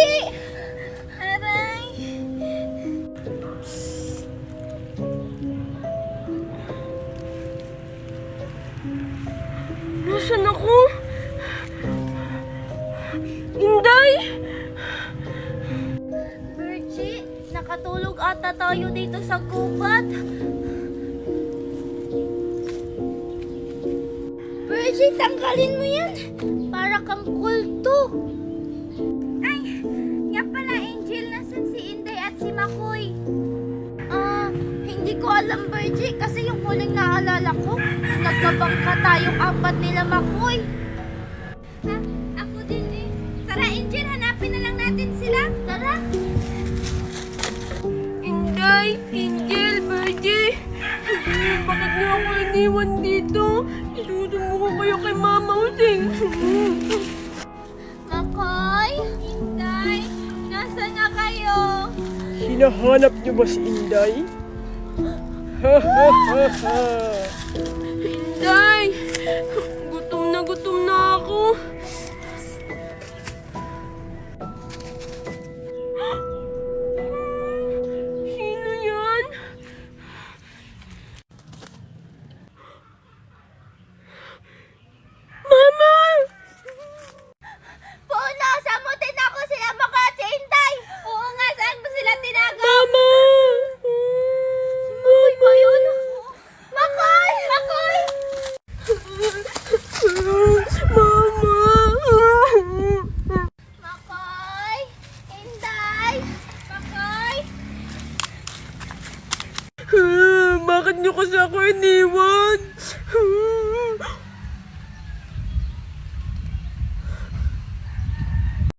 Virgie! Aray! Nasaan ako? Inday! Virgie, nakatulog ata tayo dito sa gubat. Virgie, tanggalin mo yan. Para kang kulto. Ay, nga pala Angel, nasan si Inday at si Makoy? Hindi ko alam, Virgie, kasi yung huling naalala ko, nagkabangka tayong apat nila Makoy. Ha? Ako din eh. Tara, Angel, hanapin na lang natin sila. Tara. Inday, Angel, Virgie. Bakit niyo ako iniwan dito? Isusumo ko kayo kay Mama Using. Makoy, Inday, nasaan na kayo? Hinahanap niyo ba si Inday? Ha ha ha ha! Inday, gutom na ako. Sino yan? Mama! Puno, samutin ako sila Makoy at si Inday. Oo nga, saan mo sila tinago? Mama! Makoy ba yun? Makoy! Makoy! Mama! Makoy! Inday! Makoy! Bakit niyo kasi ako iniwan?